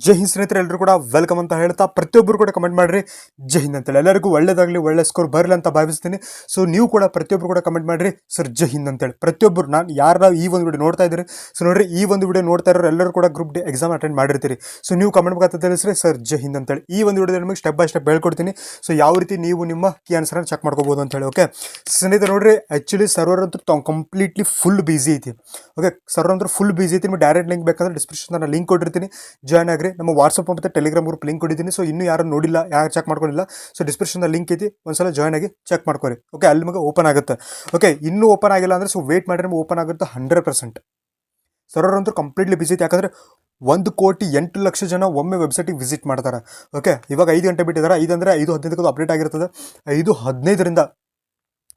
ಜೈ ಹಿಂದ್ ಸ್ನೇಹಿತರೆ, ಎಲ್ಲರೂ ಕೂಡ ವೆಲ್ಕಮ್ ಅಂತ ಹೇಳ್ತಾ ಪ್ರತಿಯೊಬ್ಬರು ಕೂಡ ಕಮೆಂಟ್ ಮಾಡ್ರಿ ಜೈ ಹಿಂದ್ ಅಂತೇಳಿ. ಎಲ್ಲರಿಗೂ ಒಳ್ಳೇದಾಗಲಿ, ಒಳ್ಳೆ ಸ್ಕೋರ್ ಬರಲಿ ಅಂತ ಭಾವಿಸ್ತೀನಿ. ಸೊ ನೀವು ಕೂಡ ಪ್ರತಿಯೊಬ್ಬರು ಕೂಡ ಕಮೆಂಟ್ ಮಾಡ್ರಿ ಸರ್ ಜೈ ಹಿಂದ್ ಅಂತೇಳಿ. ಪ್ರತಿಯೊಬ್ಬರು ನಾನು ಯಾರು ಈ ಒಂದು ವಿಡಿಯೋ ನೋಡ್ತಾ ಇದ್ದೀರಿ, ಸೊ ನೋಡ್ರಿ ಈ ಒಂದು ವಿಡಿಯೋ ನೋಡ್ತಾ ಇರೋರು ಎಲ್ಲರೂ ಕೂಡ ಗ್ರೂಪ್ ಡಿ ಎಕ್ಸಾಮ್ ಅಟೆಂಡ್ ಮಾಡಿರ್ತೀರಿ. ಸೊ ನೀವು ಕಮೆಂಟ್ ಮುಖಾಂತರ ತಿಳಿಸ್ರಿ ಸರ್ ಜೈ ಹಿಂದ್ ಅಂತೇಳಿ. ಈ ಒಂದು ವಿಡಿಯೋದಲ್ಲಿ ನಿಮಗೆ ಸ್ಟೆಪ್ ಬೈ ಸ್ಟೆಪ್ ಹೇಳ್ಕೊಡ್ತೀನಿ. ಸೊ ಯಾವ ರೀತಿ ನೀವು ನಿಮ್ಮ ಕೀ ಆನ್ಸರ್ನ ಚೆಕ್ ಮಾಡ್ಕೋಬಹುದು ಅಂತ ಹೇಳಿ. ಓಕೆ ಸ್ನೇಹಿತರೆ, ನೋಡ್ರಿ ಆ್ಯಕ್ಚುಲಿ ಸರ್ವರ್ ಅಂತೂ ಕಂಪ್ಲೀಟ್ಲಿ ಫುಲ್ ಬಿಸಿ ಐತಿ. ಓಕೆ ಸರ್ವರ್ ಅಂತೂ ಫುಲ್ ಬಿಸಿ ಐತಿ. ನಿಮಗೆ ಡೈರೆಕ್ಟ್ ಲಿಂಕ್ ಬೇಕಂದ್ರೆ ಡಿಸ್ಕ್ರಿಪ್ಷನ್ ನಾನು ಲಿಂಕ್ ಕೊಟ್ಟಿರ್ತೀನಿ, ಜಾಯ್ನ್ ಆಗ್ರಿ. ನಮ್ಮ ವಾಟ್ಸಪ್ ಮತ್ತು ಟೆಲಿಗ್ರಾಮ್ ಗ್ರೂಪ್ ಲಿಂಕ್ ಕೊಟ್ಟಿದ್ದೀನಿ. ಸೊ ಇನ್ನೂ ಯಾರು ನೋಡಿಲ್ಲ, ಯಾರು ಚೆಕ್ ಮಾಡ್ಕೊಂಡಿಲ್ಲ, ಸೊ ಡಿಸ್ಕ್ರಿಪ್ಷನ್ ಲಿಂಕ್ ಐತಿ, ಒಂದ್ಸಲ ಜಾಯ್ನ್ ಆಗಿ ಚೆಕ್ ಮಾಡ್ಕೊರಿ. ಓಕೆ ಅಲ್ಲಿ ನಿಮಗೆ ಓಪನ್ ಆಗುತ್ತೆ. ಓಕೆ ಇನ್ನೂ ಓಪನ್ ಆಗಿಲ್ಲ ಅಂದರೆ ಸೊ ವೇಟ್ ಮಾಡಿದ್ರೆ ನಿಮಗೆ ಓಪನ್ ಆಗುತ್ತೆ 100%. ಸರ್ವರ್ ಅಂತೂ ಕಂಪ್ಲೀಟ್ಲಿ ಬಿಸಿ ಐತಿ. ಯಾಕಂದರೆ 1,08,00,000 ಜನ ಒಮ್ಮೆ ವೆಬ್ಸೈಟಿಗೆ ವಿಸಿಟ್ ಮಾಡ್ತಾರೆ. ಓಕೆ ಇವಾಗ 5 ಗಂಟೆ ಬಿಟ್ಟಿದ್ದಾರೆ. 5 ಅಂದರೆ 5:15 ಅಪ್ಡೇಟ್ ಆಗಿರ್ತದೆ. 5:15ರಿಂದ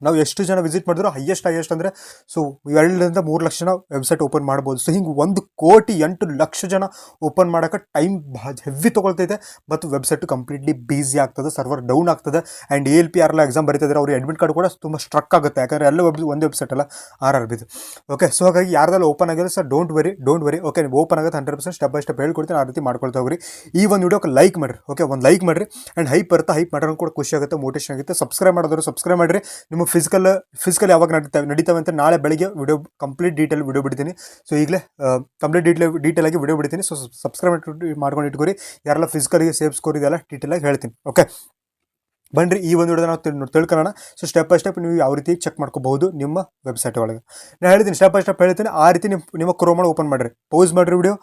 ನಾವು ಎಷ್ಟು ಜನ ವಿಸಿಟ್ ಮಾಡಿದ್ರು ಹೈಯೆಸ್ಟ್ ಅಂದರೆ ಸೊ 2 3 ಲಕ್ಷ ಜನ ವೆಬ್ಸೈಟ್ ಓಪನ್ ಮಾಡ್ಬೋದು. ಸೊ ಹಿಂಗೆ 1,08,00,000 ಜನ ಓಪನ್ ಮಾಡೋಕೆ ಟೈಮ್ ಹೆವಿ ತೊಗೊಳ್ತೈತೆ. ಮತ್ತು ವೆಬ್ಸೈಟು ಕಂಪ್ಲೀಟ್ಲಿ ಬಿಸಿ ಆಗ್ತದೆ, ಸರ್ವರ್ ಡೌನ್ ಆಗ್ತದೆ. ಆ್ಯಂಡ್ ALP ಯಾರೆಲ್ಲ ಎಕ್ಸಾಮ್ ಬರೀತಿದ್ದಾರೆ ಅವ್ರಿಗೆ ಅಡ್ಮಿಟ್ ಕಾರ್ಡ್ ಕೂಡ ತುಂಬ ಸ್ಟ್ರಕ್ ಆಗುತ್ತೆ. ಯಾಕಂದರೆ ಎಲ್ಲ ಒಂದೇ ವೆಬ್ಸೈಟ್ ಅಲ್ಲ, RRBದು. ಓಕೆ ಸೊ ಹಾಗಾಗಿ ಯಾರ್ದೆಲ್ಲ ಓಪನ್ ಆಗಿದೆ ಸರ್ ಡೋಂಟ್ ವರಿ. ಓಕೆ ನೀವು ಓಪನ್ ಆಗುತ್ತೆ 100% ಸ್ಟೆಪ್ ಬೈ ಸ್ಟೆಪ್ ಹೇಳ್ಕೊಡ್ತೀನಿ. ಆ ರೀತಿ ಮಾಡ್ಕೊಳ್ತಾ ಹೋಗ್ರಿ. ಈ ಒಂದು ವಿಡಿಯೋಕ್ಕೆ ಲೈಕ್ ಮಾಡಿರಿ. ಓಕೆ ಒಂದು ಲೈಕ್ ಮಾಡಿರಿ. ಆ್ಯಂಡ್ ಹೈಪ್ ಬರುತ್ತೆ, ಹೈಪ್ ಮಾಡೋಣ ಕೂಡ ಖುಷಿ ಆಗುತ್ತೆ, ಮೋಟಿವೇಶನ್ ಆಗುತ್ತೆ. ಸಬ್ಸ್ಕ್ರೈಬ್ ಮಾಡಿದವರು ಸಬ್ಸ್ಕ್ರೈಬ್ ಮಾಡಿರಿ. ನಿಮ್ಮ ಫಿಸಿಕಲ್ ಯಾವಾಗ ನಡೀತಾವೆ ಅಂತ ನಾಳೆ ಬೆಳಿಗ್ಗೆ ವಿಡಿಯೋ ಕಂಪ್ಲೀಟ್ ಡೀಟೇಲ್ ವಿಡಿಯೋ ಬಿಡ್ತೀನಿ. ಸೊ ಈಗಲೇ ಕಂಪ್ಲೀಟ್ ಡೀಟೇಲ್ ಆಗಿ ವಿಡಿಯೋ ಬಿಡ್ತೀನಿ. ಸೊ ಸಬ್ಸ್ಕ್ರೈಬ್ ಮಾಡ್ಕೊಂಡು ಇಟ್ಕೊರಿ. ಯಾರೆಲ್ಲ ಫಿಸಿಕಲ್ಗೆ ಸೇಫ್ ಸ್ಕೋರ್ ಇದೆಲ್ಲ ಡೀಟೇಲ್ ಆಗಿ ಹೇಳ್ತೀನಿ. ಓಕೆ ಬನ್ನಿರಿ ಈ ಒಂದು ವಿಡಿಯೋ ನಾವು ತಿಳ್ಕೊಳ್ಳೋಣ. ಸೊ ಸ್ಟೆಪ್ ಬೈ ಸ್ಟೆಪ್ ನೀವು ಯಾವ ರೀತಿ ಚೆಕ್ ಮಾಡ್ಕೋಬಹುದು ನಿಮ್ಮ ವೆಬ್ಸೈಟ್ ಒಳಗೆ. ನಾನು ಹೇಳ್ತೀನಿ ಸ್ಟೆಪ್ ಬೈ ಸ್ಟೆಪ್ ಹೇಳ್ತೀನಿ. ಆ ರೀತಿ ನಿಮ್ಮ ಕ್ರೋಮ್ ಓಪನ್ ಮಾಡಿರಿ, ಪೌಸ್ ಮಾಡಿರಿ, ವಿಡಿಯೋ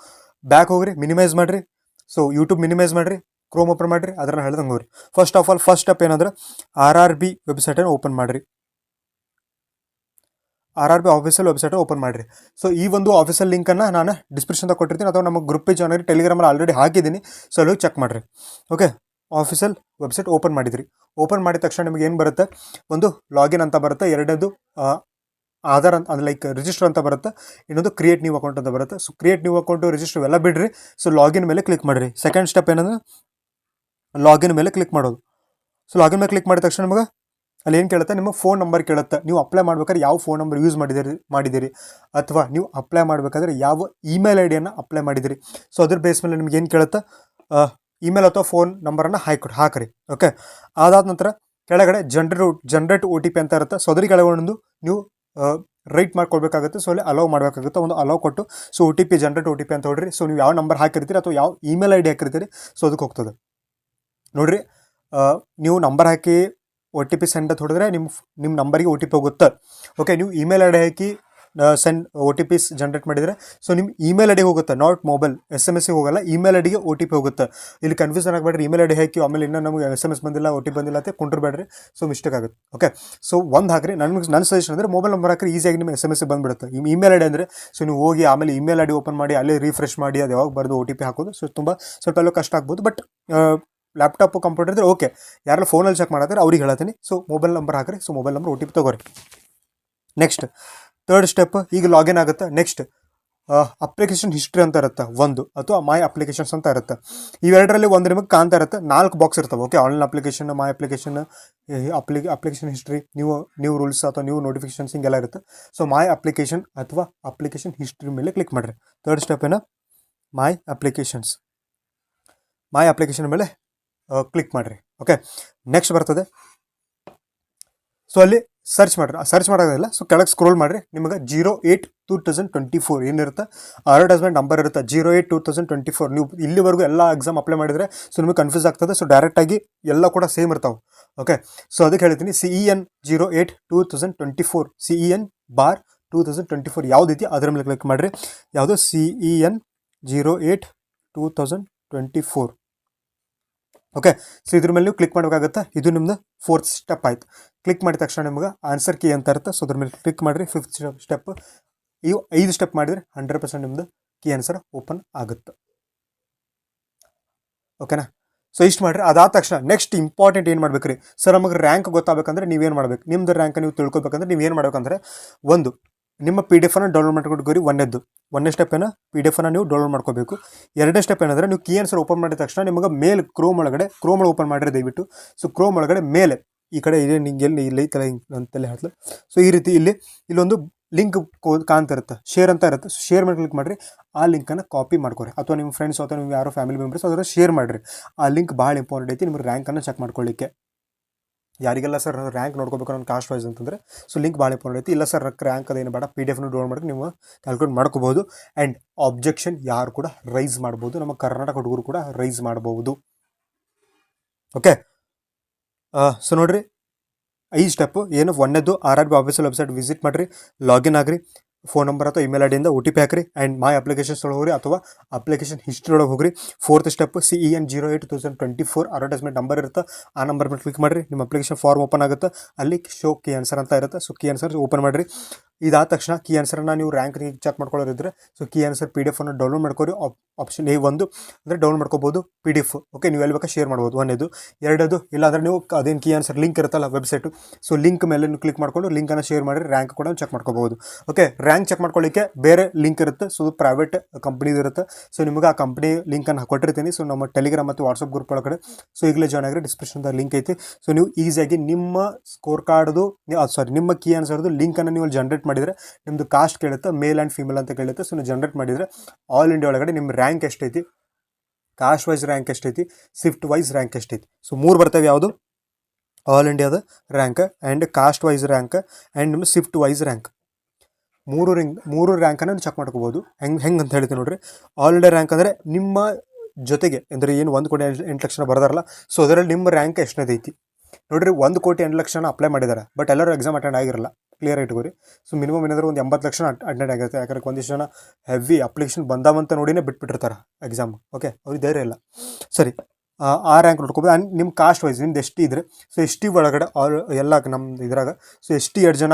ಬ್ಯಾಕ್ ಹೋಗ್ರಿ, ಮಿನಿಮೈಸ್ ಮಾಡಿರಿ. ಸೊ ಯೂಟ್ಯೂಬ್ ಮಿನಿಮೈಸ್ ಮಾಡಿರಿ, ಕ್ರೋಮ್ ಓಪನ್ ಮಾಡಿರಿ. ಅದನ್ನು ಹೇಳ್ದಂಗೆ ಹೋಗ್ರಿ. First of all first step ಏನಂದ್ರೆ RRB ವೆಬ್ಸೈಟನ್ನು ಓಪನ್ ಮಾಡಿರಿ. RRB ಆಫೀಸಲ್ ವೆಬ್ಸೈಟ್ ಓಪನ್ ಮಾಡಿರಿ. ಸೊ ಈ ಒಂದು ಆಫೀಸಲ್ ಲಿಂಕನ್ನು ನಾನು ಡಿಸ್ಕ್ರಿಪ್ಷನ್ದಾಗ ಕೊಟ್ಟಿರ್ತೀನಿ, ಅಥವಾ ನಮ್ಮ ಗ್ರೂಪ್ ಪೇಜ್ ಜಾಯ್ನ್ ಟೆಲಿಗ್ರಾಮಲ್ಲಿ ಆಲ್ರೆಡಿ ಹಾಕಿದ್ದೀನಿ. ಸೊ ಅಲ್ಲಿ ಚೆಕ್ ಮಾಡಿರಿ. ಓಕೆ ಆಫೀಸಲ್ ವೆಬ್ಸೈಟ್ ಓಪನ್ ಮಾಡಿದ್ರಿ. ಓಪನ್ ಮಾಡಿದ ತಕ್ಷಣ ನಿಮಗೆ ಏನು ಬರುತ್ತೆ, ಒಂದು ಲಾಗಿನ್ ಅಂತ ಬರುತ್ತೆ, ಎರಡನೇದು ಆಧಾರ್ ಅಂತ ಅದು ಲೈಕ್ ರಿಜಿಸ್ಟರ್ ಅಂತ ಬರುತ್ತೆ, ಇನ್ನೊಂದು ಕ್ರಿಯೇಟ್ ನ್ಯೂ ಅಕೌಂಟ್ ಅಂತ ಬರುತ್ತೆ. So create new account register ಎಲ್ಲ ಬಿಡ್ರಿ. ಸೊ ಲಾಗಿನ್ ಮೇಲೆ ಕ್ಲಿಕ್ ಮಾಡಿರಿ. ಸೆಕೆಂಡ್ ಸ್ಟೆಪ್ ಏನಂದ್ರೆ ಲಾಗಿನ್ ಮೇಲೆ ಕ್ಲಿಕ್ ಮಾಡೋದು. ಸೊ ಲಾಗಿನ್ ಮೇಲೆ ಕ್ಲಿಕ್ ಮಾಡಿದ ತಕ್ಷಣ ನಿಮಗೆ ಅಲ್ಲಿ ಏನು ಕೇಳುತ್ತೆ, ನಿಮ್ಮ ಫೋನ್ ನಂಬರ್ ಕೇಳುತ್ತೆ. ನೀವು ಅಪ್ಲೈ ಮಾಡ್ಬೇಕಾದ್ರೆ ಯಾವ ಫೋನ್ ನಂಬರ್ ಯೂಸ್ ಮಾಡಿದ್ದೀರಿ ಅಥವಾ ನೀವು ಅಪ್ಲೈ ಮಾಡಬೇಕಾದ್ರೆ ಯಾವ ಇಮೇಲ್ ಐಡಿಯನ್ನು ಅಪ್ಲೈ ಮಾಡಿದಿರಿ. ಸೊ ಅದ್ರ ಬೇಸ್ ಮೇಲೆ ನಿಮ್ಗೆ ಏನು ಕೇಳುತ್ತೆ, ಇಮೇಲ್ ಅಥವಾ ಫೋನ್ ನಂಬರನ್ನು ಹಾಕಿರಿ. ಓಕೆ ಅದಾದ ನಂತರ ಕೆಳಗಡೆ ಜನರೇಟ್ OTP ಅಂತ ಇರುತ್ತೆ. ಸೊ ಅದ್ರ ಕೆಳಗೊಂಡು ನೀವು ರೈಟ್ ಮಾಡ್ಕೊಳ್ಬೇಕಾಗುತ್ತೆ. ಸೊ ಅಲ್ಲಿ ಅಲೋ ಮಾಡಬೇಕಾಗುತ್ತೆ. ಒಂದು ಅಲೋ ಕೊಟ್ಟು ಸೊ ಜನರೇಟ್ OTP ಅಂತ ಹೊಡ್ರಿ. ಸೊ ನೀವು ಯಾವ ನಂಬರ್ ಹಾಕಿರ್ತೀರಿ ಅಥವಾ ಯಾವ ಇಮೇಲ್ ID ಹಾಕಿರ್ತೀರಿ ಸೊ ಅದಕ್ಕೆ ಹೋಗ್ತದೆ ನೋಡಿರಿ. ನೀವು ನಂಬರ್ ಹಾಕಿ OTP ಸೆಂಡ್ ಅಂತ ಹೊಡೆದ್ರೆ ನಿಮ್ಮ ನಂಬರಿಗೆ OTP ಹೋಗುತ್ತೆ. ಓಕೆ ನೀವು ಇಮೇಲ್ ID ಹಾಕಿ ಸೆಂಡ್ OTP ಜನರೇಟ್ ಮಾಡಿದರೆ ಸೊ ನಿಮ್ಮ ಇಮೇಲ್ ಐಡಿಗೆ ಹೋಗುತ್ತೆ, ನಾಟ್ ಮೊಬೈಲ್ SMS ಹೋಗಲ್ಲ, ಇಮೇಲ್ ಐಡಿಗೆ OTP ಹೋಗುತ್ತೆ. ಇಲ್ಲಿ ಕನ್ಫ್ಯೂಷನ್ ಆಗಬೇಡ್ರಿ. ಇಮೇಲ್ ID ಹಾಕಿ ಆಮೇಲೆ ಇನ್ನೂ ನಮಗೆ SMS ಬಂದಿಲ್ಲ, OTP ಬಂದಿಲ್ಲ ಅಂತ ಕೊಂಡಿರಬೇಡ್ರಿ. ಸೊ ಮಿಸ್ಟೇಕ್ ಆಗುತ್ತೆ. ಓಕೆ ಸೊ ಒಂದು ಹಾಕ್ರಿ. ನನ್ನ ಸಜೆಷನ್ ಅಂದರೆ ಮೊಬೈಲ್ ನಂಬರ್ ಹಾಕಿ ಈಸಿಯಾಗಿ ನಿಮ್ಮ SMS ಬಂದುಬಿಡುತ್ತೆ. ಇಮೇಲ್ ID ಅಂದರೆ ಸೊ ನೀವು ಹೋಗಿ ಆಮೇಲೆ ಇಮೇಲ್ ID ಓಪನ್ ಮಾಡಿ ಅಲ್ಲೇ ರಿಫ್ರೆಶ್ ಮಾಡಿ ಅದು ಯಾವಾಗ ಬರೋದು OTP ಹಾಕೋದು. ಸೊ ಸ್ವಲ್ಪ ಎಲ್ಲ ಕಷ್ಟ ಆಗ್ಬೋದು. ಬಟ್ ಲ್ಯಾಪ್ಟಾಪು ಕಂಪ್ಯೂಟರ್ ಇದ್ದರೆ ಓಕೆ. ಯಾರೆಲ್ಲ ಫೋನಲ್ಲಿ ಚೆಕ್ ಮಾಡಿದ್ರೆ ಅವ್ರಿಗೆ ಹೇಳ್ತೀನಿ. ಸೊ ಮೊಬೈಲ್ ನಂಬರ್ ಹಾಕ್ರಿ. ಸೊ ಮೊಬೈಲ್ ನಂಬರ್ OTP ತೊಗೊರಿ. ನೆಕ್ಸ್ಟ್ ಥರ್ಡ್ ಸ್ಟೆಪ್ ಈಗ ಲಾಗಿನ್ ಆಗುತ್ತೆ. ನೆಕ್ಸ್ಟ್ ಅಪ್ಲಿಕೇಶನ್ ಹಿಸ್ಟ್ರಿ ಅಂತ ಇರುತ್ತೆ ಒಂದು, ಅಥವಾ ಮೈ ಅಪ್ಲಿಕೇಶನ್ಸ್ ಅಂತ ಇರುತ್ತೆ. ಇವೆರಡರಲ್ಲಿ ಒಂದು ನಿಮಗೆ ಕಾಣ್ತಾ ಇರುತ್ತೆ, 4 ಬಾಕ್ಸ್ ಇರ್ತವೆ. ಓಕೆ ಆನ್ಲೈನ್ ಅಪ್ಲಿಕೇಶನ್, ಮೈ application, application history, new rules ಅಥವಾ ನ್ಯೂ ನೋಟಿಫಿಕೇಶನ್ಸ್ ಹಿಂಗೆಲ್ಲ ಇರುತ್ತೆ. ಸೊ ಮೈ ಅಪ್ಲಿಕೇಶನ್ ಅಥವಾ ಅಪ್ಲಿಕೇಶನ್ ಹಿಸ್ಟ್ರಿ ಮೇಲೆ ಕ್ಲಿಕ್ ಮಾಡಿರಿ. ಥರ್ಡ್ ಸ್ಟೆಪ್ ಏನು, ಮೈ ಅಪ್ಲಿಕೇಶನ್ ಮೇಲೆ ಕ್ಲಿಕ್ ಮಾಡಿರಿ. ಓಕೆ ನೆಕ್ಸ್ಟ್ ಬರ್ತದೆ. ಸೊ ಅಲ್ಲಿ ಸರ್ಚ್ ಮಾಡಿರಿ. ಸರ್ಚ್ ಮಾಡೋದಿಲ್ಲ. ಸೊ ಕೆಳಗೆ ಸ್ಕ್ರೋಲ್ ಮಾಡಿರಿ. ನಿಮಗೆ 08/2024 ಏನಿರುತ್ತೆ ಅಡ್ವರ್ಟೈಸ್ಮೆಂಟ್ ನಂಬರ್ ಇರುತ್ತೆ. 08/2024 ನೀವು ಇಲ್ಲಿವರೆಗೂ ಎಲ್ಲ ಎಕ್ಸಾಮ್ ಅಪ್ಲೈ ಮಾಡಿದರೆ ಸೊ ನಿಮಗೆ ಕನ್ಫ್ಯೂಸ್ ಆಗ್ತದೆ. ಸೊ ಡೈರೆಕ್ಟಾಗಿ ಎಲ್ಲ ಕೂಡ ಸೇಮ್ ಇರ್ತಾವೆ. ಓಕೆ ಸೊ ಅದಕ್ಕೆ ಹೇಳ್ತೀನಿ CEN 08/2024 CEN/2024 ಯಾವುದೈತಿ ಅದರ ಮೇಲೆ ಕ್ಲಿಕ್ ಮಾಡಿರಿ. ಯಾವುದು CEN 08/2024. ಓಕೆ ಸೊ ಇದ್ರ ಮೇಲೆ ನೀವು ಕ್ಲಿಕ್ ಮಾಡಬೇಕಾಗುತ್ತೆ. ಇದು ನಿಮ್ಮದು 4th ಸ್ಟೆಪ್ ಆಯ್ತು. ಕ್ಲಿಕ್ ಮಾಡಿದ ತಕ್ಷಣ ನಿಮ್ಗೆ ಆನ್ಸರ್ ಕೀ ಅಂತ ಇರುತ್ತೆ. ಸೊ ಅದ್ರ ಮೇಲೆ ಕ್ಲಿಕ್ ಮಾಡಿರಿ. 5th step. ಇವು 5 ಸ್ಟೆಪ್ ಮಾಡಿದರೆ 100% ನಿಮ್ಮದು ಕೀ ಆನ್ಸರ್ ಓಪನ್ ಆಗುತ್ತೆ. ಓಕೆನಾ ಸೊ ಇಷ್ಟು ಮಾಡಿರಿ. ಅದಾದ ತಕ್ಷಣ ನೆಕ್ಸ್ಟ್ ಇಂಪಾರ್ಟೆಂಟ್ ಏನು ಮಾಡ್ಬೇಕು ರೀ ಸರ್, ನಮಗೆ ರ್ಯಾಂಕ್ ಗೊತ್ತಾಗಬೇಕಂದ್ರೆ ನೀವೇನು ಮಾಡಬೇಕು, ನಿಮ್ಮದು ರ್ಯಾಂಕ್ ನೀವು ತಿಳ್ಕೊಬೇಕಂದ್ರೆ ನೀವೇನು ಮಾಡಬೇಕಂದ್ರೆ ಒಂದು ನಿಮ್ಮ PDF ಡೌನ್ಲೋಡ್ ಮಾಡ್ಕೊಟ್ಕೋರಿ. ಒಂದನೇ ಸ್ಟೆಪ್ ಏನೋ PDF ನೀವು ಡೌನ್ಲೋಡ್ ಮಾಡ್ಕೋಬೇಕು. ಎರಡನೇ ಸ್ಟೆಪ್ ಏನಂದರೆ ನೀವು ಕೀ ಆನ್ಸರ್ ಓಪನ್ ಮಾಡಿದ ತಕ್ಷಣ ನಿಮಗೆ ಮೇಲ್ ಕ್ರೋಮ್ ಒಳಗೆ ಓಪನ್ ಮಾಡಿರಿ ದಯವಿಟ್ಟು. ಸೊ ಕ್ರೋಮ್ ಒಳಗಡೆ ಮೇಲೆ ಈ ಕಡೆ ಇದೆ, ನಿಂಗೆ ಎಲ್ಲಿ ಇಲ್ಲ ಈ ಥರ ಅಂತಲೇ ಹೇಳ್ತಲ್ಲ. ಸೊ ಈ ರೀತಿ ಇಲ್ಲೊಂದು ಲಿಂಕ್ ಕಾಣ್ತಿರುತ್ತೆ, ಶೇರ್ ಅಂತ ಇರುತ್ತೆ. ಶೇರ್ ಮಾಡಿ ಕ್ಲಿಕ್ ಮಾಡಿರಿ, ಆ ಲಿಂಕನ್ನು ಕಾಪಿ ಮಾಡ್ಕೊರಿ, ಅಥವಾ ನಿಮ್ಮ ಫ್ರೆಂಡ್ಸ್ ಅಥವಾ ನೀವು ಯಾರೋ ಫ್ಯಾಮಿಲಿ ಮೆಂಬರ್ಸ್ ಅದರ ಶೇರ್ ಮಾಡಿರಿ. ಆ ಲಿಂಕ್ ಭಾಳ ಇಂಪಾರ್ಟೆಂಟ್ ಐತಿ ನಿಮ್ಗೆ ರ್ಯಾಂಕನ್ನು ಚೆಕ್ ಮಾಡ್ಕೊಳ್ಳಿಕ್ಕೆ. ಯಾರಿಗೆಲ್ಲ ಸರ್ ರ್ಯಾಂಕ್ ನೋಡ್ಕೋಬೇಕು ನನ್ನ ಕಾಸ್ಟ್ ವೈಸ್ ಅಂತಂದರೆ ಸೊ ಲಿಂಕ್ ಭಾಳ ಇಂಪಾರ್ಟೆಂಟ್ ಐತಿ. ಇಲ್ಲ ಸರ್ ರ್ಯಾಂಕ್ ಅದೇನು ಬೇಡ, PDF ಡೌನ್ಲೋಡ್ ಮಾಡಿ ನೀವು ಕ್ಯಾಲ್ಕುಲೇಟ್ ಮಾಡ್ಕೋಬೋದು. ಆ್ಯಂಡ್ ಆಬ್ಜೆಕ್ಷನ್ ಯಾರು ಕೂಡ ರೈಸ್ ಮಾಡ್ಬೋದು, ನಮ್ಮ ಕರ್ನಾಟಕ ಹುಡುಗರು ಕೂಡ ರೈಸ್ ಮಾಡ್ಬೋದು. ಓಕೆ, ಸೊ ನೋಡಿರಿ ಈ ಸ್ಟೆಪ್ಪು ಏನು ಒಂದೇದು RRB ಆಫೀಸಿಯಲ್ ವೆಬ್ಸೈಟ್ ವಿಸಿಟ್ ಮಾಡಿರಿ, ಲಾಗಿನ್ ಆಗಿರಿ, ಫೋನ್ ನಂಬರ್ ಅಥವಾ ಇಮೇಲ್ ಐಡಿಯಿಂದ OTP ಹಾಕಿರಿ, ಆ್ಯಂಡ್ ಮೈ ಅಪ್ಲಿಕೇಶನ್ಸ್ ಒಳಗೆ ಹೋಗ್ರಿ ಅಥವಾ ಅಪ್ಲಿಕೇಶನ್ ಹಿಸ್ಟ್ರಿ ಒಳಗೆ ಹೋಗ್ರಿ. 4th step CEN08-2024 advertisement number ಇರುತ್ತೆ, ಆ ನಂಬರ್ ಮೇಲೆ ಕ್ಲಿಕ್ ಮಾಡಿರಿ, ನಿಮ್ಮ ಅಪ್ಲಿಕೇಶನ್ ಫಾರ್ಮ್ ಓಪನ್ ಆಗುತ್ತೆ. ಅಲ್ಲಿ ಶೋ ಕೀ ಆನ್ಸರ್ ಅಂತ ಇರುತ್ತೆ, ಸೊ ಕೀ ಆನ್ಸರ್ ಓಪನ್ ಮಾಡಿರಿ. ಇದಾದ ತಕ್ಷಣ ಕೀ ಆನ್ಸರ್ನ ನೀವು ರ್ಯಾಂಕ್ ಚೆಕ್ ಮಾಡ್ಕೊಳ್ಳೋರಿದ್ರೆ ಸೊ ಕೀ ಆನ್ಸರ್ PDF ಅನ್ನು ಡೌನ್ಲೋಡ್ ಮಾಡ್ಕೊರಿ. ಆಪ್ಷನ್ A ಒಂದು ಅಂದರೆ ಡೌನ್ಲೋಡ್ ಮಾಡ್ಕೋಬೋದು PDF. ಓಕೆ, ನೀವು ಎಲ್ಲಿ ಬೇಕಾ ಶೇರ್ ಮಾಡ್ಬೋದು. ಒಂದೇದು. ಎರಡದು ಇಲ್ಲಾಂದರೆ ನೀವು ಅದೇನು ಕೀ ಆನ್ಸರ್ ಲಿಂಕ್ ಇರುತ್ತಲ್ಲ ವೆಬ್ಸೈಟು, ಸೊ ಲಿಂಕ್ ಮೇಲೆ ನೀವು ಕ್ಲಿಕ್ ಮಾಡ್ಕೊಂಡು ಲಿಂಕನ್ನು ಶೇರ್ ಮಾಡಿ ರ್ಯಾಂಕ್ ಕೂಡ ಚೆಕ್ ಮಾಡ್ಕೋಬೋದು. ಓಕೆ, ರ್ಯಾಂಕ್ ಚೆಕ್ ಮಾಡ್ಕೊಳ್ಳಿಕ್ಕೆ ಬೇರೆ ಲಿಂಕ್ ಇರುತ್ತೆ, ಸೊ ಅದು ಪ್ರೈವೇಟ್ ಕಂಪ್ನಿದು ಇರುತ್ತೆ. ಸೊ ನಿಮಗೆ ಆ ಕಂಪ್ನಿ ಲಿಂಕನ್ನು ಕೊಟ್ಟಿರ್ತೀನಿ, ಸೊ ನಮ್ಮ ಟೆಲಿಗ್ರಾಮ್ ಮತ್ತು ವಾಟ್ಸಪ್ ಗ್ರೂಪ್ ಒಳಗಡೆ. ಸೊ ಈಗಲೇ ಜಾಯ್ನ್ ಆಗಿರಿ, ಡಿಸ್ಕ್ರಿಪ್ಷನ್ದಾಗ ಲಿಂಕ್ ಐತಿ. ಸೊ ನೀವು ಈಸಿಯಾಗಿ ನಿಮ್ಮ ಸ್ಕೋರ್ ಕಾರ್ಡ್ದು ನಿಮ್ಮ ಕೀ ಆನ್ಸರ್ದು ಲಿಂಕನ್ನು ನೀವು ಜನರೇಟ್ ಮಾಡಿದರೆ ನಿಮ್ಮದು ಕಾಸ್ಟ್ ಕೇಳುತ್ತೆ, ಮೇಲ್ ಆ್ಯಂಡ್ ಫೀಮೇಲ್ ಅಂತ ಕೇಳುತ್ತೆ. ಸೊ ನೀವು ಜನರೇಟ್ ಮಾಡಿದರೆ ಆಲ್ ಇಂಡಿಯಾ ಒಳಗಡೆ ನಿಮ್ಮ ರ್ಯಾಂಕ್ ಎಷ್ಟೈತಿ, ಕಾಸ್ಟ್ ವೈಸ್ ರ್ಯಾಂಕ್ ಎಷ್ಟೈತಿ, ಶಿಫ್ಟ್ ವೈಸ್ ರ್ಯಾಂಕ್ ಎಷ್ಟೈತಿ. ಸೊ 3 ಬರ್ತವೆ, ಯಾವುದು ಆಲ್ ಇಂಡಿಯಾದ rank and caste wise rank and ನಿಮ್ಮ ಶಿಫ್ಟ್ ವೈಸ್ ರ್ಯಾಂಕ್. ಮೂರು ರ್ಯಾಂಕನ್ನು ಚೆಕ್ ಮಾಡ್ಕೋಬೋದು. ಹೆಂಗೆ ಅಂತ ಹೇಳ್ತೀನಿ ನೋಡಿರಿ. ಆಲ್ ಇಂಡಿಯಾ ರ್ಯಾಂಕ್ ಅಂದರೆ ನಿಮ್ಮ ಜೊತೆಗೆ ಅಂದರೆ ಏನು 1,08,00,000 ಬರ್ದಾರಲ್ಲ, ಸೊ ಅದರಲ್ಲಿ ನಿಮ್ಮ ರ್ಯಾಂಕ್ ಎಷ್ಟನೇದೈತಿ ನೋಡಿರಿ. 1,08,00,000 ಅಪ್ಲೈ ಮಾಡಿದ್ದಾರೆ, ಬಟ್ ಎಲ್ಲರೂ ಎಕ್ಸಾಮ್ ಅಟೆಂಡ್ ಆಗಿರಲ್ಲ, ಕ್ಲಿಯರ್ ಇಟ್ಕೋರಿ. ಸೊ ಮಿನಿಮಮ್ ಏನಾದರೂ ಒಂದು 80 ಲಕ್ಷ ಅಟೆಂಡ್ ಆಗಿರುತ್ತೆ. ಯಾಕಂದ್ರೆ ಒಂದಿಷ್ಟು ಜನ ಹೆವಿ ಅಪ್ಲಿಕೇಶನ್ ಬಂದಾವಂತ ನೋಡಿನೇ ಬಿಟ್ಬಿಟ್ಟಿರ್ತಾರೆ ಎಕ್ಸಾಮ್. ಓಕೆ, ಅವ್ರಿಗೆ ಧೈರ್ಯ ಇಲ್ಲ. ಸರಿ, ಆ ರ್ಯಾಂಕ್ ನೋಡ್ಕೋಬೋದು. ಆ್ಯಂಡ್ ನಿಮ್ಮ ಕಾಸ್ಟ್ ವೈಸ್ ನಿಮ್ದು ST ಇದ್ರೆ ಸೊ ST ಒಳಗಡೆ ಎಲ್ಲ ನಮ್ಮ ಇದ್ರಾಗ ಸೊ ST 2 ಜನ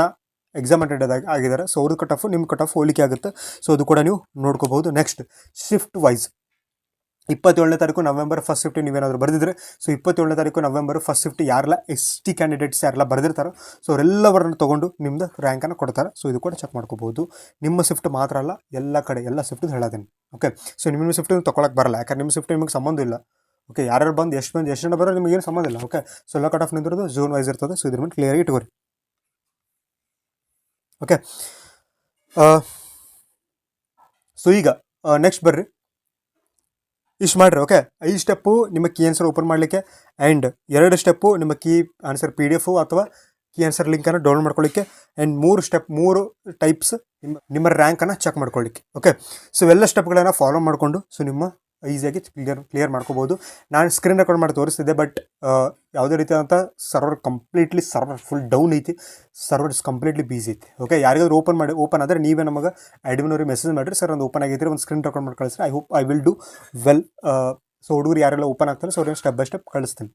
ಎಕ್ಸಾಮ್ ಅಟೆಂಡ್ ಆಗಿದ್ದಾರೆ. ಸೊ ಅವ್ರದ್ದು ಕಟ್ ಆಫ್ ನಿಮ್ಮ ಕಟ್ ಆಫ್ ಹೋಲಿಕೆ ಆಗುತ್ತೆ. ಸೊ ಅದು ಕೂಡ ನೀವು ನೋಡ್ಕೋಬಹುದು. ನೆಕ್ಸ್ಟ್ ಶಿಫ್ಟ್ ವೈಸ್ 27ನೇ ತಾರೀಕು ನವೆಂಬರ್ ಫಸ್ಟ್ ಶಿಫ್ಟ್ ನೀವೇನಾದರೂ ಬರೆದಿದ್ರೆ ಸೊ 27ನೇ ತಾರೀಕು ನವೆಂಬರ್ ಫಸ್ಟ್ ಶಿಫ್ಟ್ ಯಾರೆಲ್ಲ ST ಕ್ಯಾಂಡಿಡೇಟ್ಸ್ ಯಾರೆಲ್ಲ ಬರೆದಿರ್ತಾರೋ ಸೊ ಅವರೆಲ್ಲವರನ್ನು ತೊಗೊಂಡು ನಿಮ್ಮದು ರ್ಯಾಂಕನ್ನು ಕೊಡ್ತಾರೆ. ಸೊ ಇದು ಕೂಡ ಚೆಕ್ ಮಾಡ್ಕೋಬೋದು. ನಿಮ್ಮ ಶಿಫ್ಟ್ ಮಾತ್ರ ಅಲ್ಲ, ಎಲ್ಲ ಕಡೆ ಎಲ್ಲ ಶಿಫ್ಟ್ ಹೇಳೋದೇನೆ. ಓಕೆ, ಸೊ ನಿಮ್ಮ ಶಿಫ್ಟ್ ತೊಗೊಳಕ್ಕೆ ಬರಲ್ಲ, ಯಾಕಂದ್ರೆ ನಿಮ್ಮ ಶಿಫ್ಟ್ ನಿಮಗೆ ಸಂಬಂಧ ಇಲ್ಲ. ಓಕೆ, ಯಾರು ಬಂದು ಎಷ್ಟು ಜನ ಬರೋ ನಿಮಗೇನು ಸಂಬಂಧ ಇಲ್ಲ. ಓಕೆ, ಸೊ ಎಲ್ಲ ಕಟ್ ಆಫ್ ನಿಂತಿರೋದು ಝೋನ್ ವೈಸ್ ಇರ್ತದೆ. ಸೊ ಇದ್ರ ಮೇಲೆ ಕ್ಲಿಯರಾಗಿ ಇಟ್ಕೋರಿ. ಓಕೆ, ಸೊ ಈಗ ನೆಕ್ಸ್ಟ್ ಬರ್ರಿ, ಇಷ್ಟು ಮಾಡಿರಿ. ಓಕೆ, 5 ಸ್ಟೆಪ್ಪು ನಿಮ್ಮ ಕೀ ಆನ್ಸರ್ ಓಪನ್ ಮಾಡಲಿಕ್ಕೆ, ಆ್ಯಂಡ್ 2 ಸ್ಟೆಪ್ಪು ನಿಮ್ಮ ಕೀ ಆನ್ಸರ್ PDF ಅಥವಾ ಕೀ ಆನ್ಸರ್ ಲಿಂಕನ್ನು ಡೌನ್ಲೋಡ್ ಮಾಡ್ಕೊಳ್ಳಿಕ್ಕೆ, ಆ್ಯಂಡ್ 3 ಟೈಪ್ಸ್ ನಿಮ್ಮ ರ್ಯಾಂಕನ್ನು ಚೆಕ್ ಮಾಡ್ಕೊಳ್ಳಿಕ್ಕೆ. ಓಕೆ, ಸೊ ಎಲ್ಲ ಸ್ಟೆಪ್ಗಳನ್ನು ಫಾಲೋ ಮಾಡಿಕೊಂಡು ಸೊ ನಿಮ್ಮ ಈಸಿಯಾಗಿ ಕ್ಲಿಯರ್ ಮಾಡ್ಕೋಬೋದು. ನಾನು ಸ್ಕ್ರೀನ್ ರೆಕಾರ್ಡ್ ಮಾಡಿ ತೋರಿಸ್ತಿದ್ದೆ, ಬಟ್ ಯಾವುದೇ ರೀತಿಯಾದಂಥ ಸರ್ವರ್ ಫುಲ್ ಡೌನ್ ಐತಿ, ಸರ್ವರ್ ಕಂಪ್ಲೀಟ್ಲಿ ಬೀಸಿ ಐತಿ. ಓಕೆ, ಯಾರಿಗಾದ್ರೂ ಓಪನ್ ಆದರೆ ನೀವೇ ನಮಗೆ ಅಡ್ಮಿನವ್ರಿಗೆ ಮೆಸೇಜ್ ಮಾಡಿರಿ, ಸರ್ ಒಂದು ಓಪನ್ ಆಗಿದ್ರೆ ಒಂದು ಸ್ಕ್ರೀನ್ ರೆಕಾರ್ಡ್ ಮಾಡಿ ಕಳಿಸ್ರಿ. I will do well. So ಹುಡುಗರು ಯಾರೆಲ್ಲ ಓಪನ್ ಆಗ್ತಾರೆ ಸೊ ಅವ್ರಿಗೆ ಸ್ಟೆಪ್ ಬೈ ಸ್ಟೆಪ್ ಕಳಿಸ್ತೀನಿ.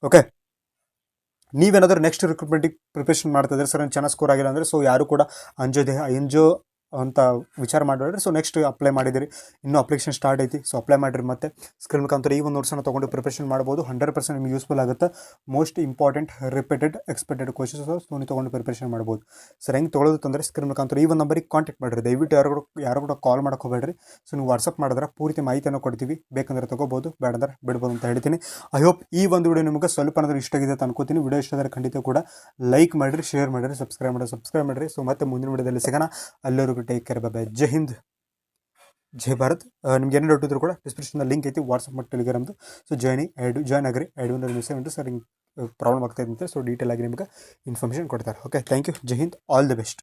ಓಕೆ, ನೀವೇನಾದರೂ ನೆಕ್ಸ್ಟ್ ರಿಕ್ರೂಟ್ಮೆಂಟಿಗೆ ಪ್ರಿಪ್ರೇಷನ್ ಮಾಡ್ತಿದ್ರೆ ಸರ್ ಚೆನ್ನಾಗಿ ಸ್ಕೋರ್ ಆಗಿಲ್ಲ ಅಂದರೆ ಸೊ ಯಾರು ಕೂಡ ಅಂಜೋ ಅಂತ ವಿಚಾರ ಮಾಡಬೇಡ್ರಿ. ಸೊ ನೆಕ್ಸ್ಟ್ ಅಪ್ಲೈ ಮಾಡಿದಿರಿ, ಇನ್ನೂ ಅಪ್ಲಿಕೇಶನ್ ಸ್ಟಾರ್ಟ್ ಐತಿ, ಸೊ ಅಪ್ಲೈ ಮಾಡಿರಿ. ಮತ್ತು ಸ್ಕ್ರೀನ್ ಮುಖಾಂತರ ಈ ಒಂದು ನೋಟ್ಸನ್ನು ತೊಗೊಂಡು ಪ್ರಿಪ್ರೇಷನ್ ಮಾಡ್ಬೋದು. 100% ನಿಮ್ಗೆ ಯೂಸ್ಫುಲ್ ಆಗುತ್ತೆ. Most important repeated expected questions so ನೀವು ತೊಗೊಂಡು ಪ್ರಿಪ್ರೇಷನ್ ಮಾಡ್ಬೋದು. ಸರ್ ಹೆಂಗೆ ತೊಗೊಳ್ಳೋದು ಅಂದರೆ ಸ್ಕ್ರೀನ್ ಮುಖಾಂತರ ಈ ಒಂದು ನಂಬರಿಗೆ ಕಾಂಟ್ಯಾಕ್ಟ್ ಮಾಡಿರಿ. ದಯವಿಟ್ಟು ಯಾರು ಕೂಡ ಕಾಲ್ ಮಾಡೋಕೆ ಹೋಗಬೇಡ್ರಿ. ಸೊ ನೀವು ವಾಟ್ಸಪ್ ಮಾಡಿದ್ರೆ ಪೂರ್ತಿ ಮಾಹಿತಿಯನ್ನು ಕೊಡ್ತೀವಿ, ಬೇಕಂದ್ರೆ ತೊಗೋಬೋದು, ಬೇಡಂದ್ರೆ ಬಿಡ್ಬೋದು ಅಂತ ಹೇಳ್ತೀನಿ. ಐ ಹೋಪ್ ಈ ಒಂದು ವಿಡಿಯೋ ನಿಮಗೆ ಸ್ವಲ್ಪ ಏನಾದರೂ ಇಷ್ಟ ಆಗಿದೆ ಅಂತ ಅನ್ಕೋತೀನಿ. ವಿಡಿಯೋ ಇಷ್ಟ ಆದರೆ ಖಂಡಿತ ಕೂಡ ಲೈಕ್ ಮಾಡಿರಿ, ಶೇರ್ ಮಾಡಿರಿ, ಸಬ್ಸ್ಕ್ರೈಬ್ ಮಾಡಿರಿ. ಸೊ ಮತ್ತೆ ಮುಂದಿನ ವಿಡಿಯೋದಲ್ಲಿ ಸಿಗೋಣ. ಅಲ್ಲರಿಗೂ ಟೇಕ್ ಕೇರ್, ಬಾಯ್. ಜೈ ಹಿಂದ್, ಜೈ ಭಾರತ್. ನಿಮ್ಗೆ ಏನೇ ಡೌಟ್ ಇದ್ರು ಕೂಡ ಡಿಸ್ಕ್ರಿಪ್ಷನ್ ಲಿಂಕ್ ಐತಿ ವಾಟ್ಸಪ್ ಮತ್ತು ಟೆಲಿಗ್ರಾಮ್ದು. ಸೊ ಜಾಯ್ನ್ ಆಗಿರಿ. ಐಡು ಸರ್ ಹಿಂಗೆ ಪ್ರಾಬ್ಲಮ್ ಆಗ್ತಾಯಿದೆ, ಸೊ ಡೀಟೇಲ್ ಆಗಿ ನಿಮ್ಗೆ ಇನ್ಫಾರ್ಮೇಷನ್ ಕೊಡ್ತಾರೆ. Okay, thank you. ಜೈ ಹಿಂದ್, ಆಲ್ ದಿ ಬೆಸ್ಟ್.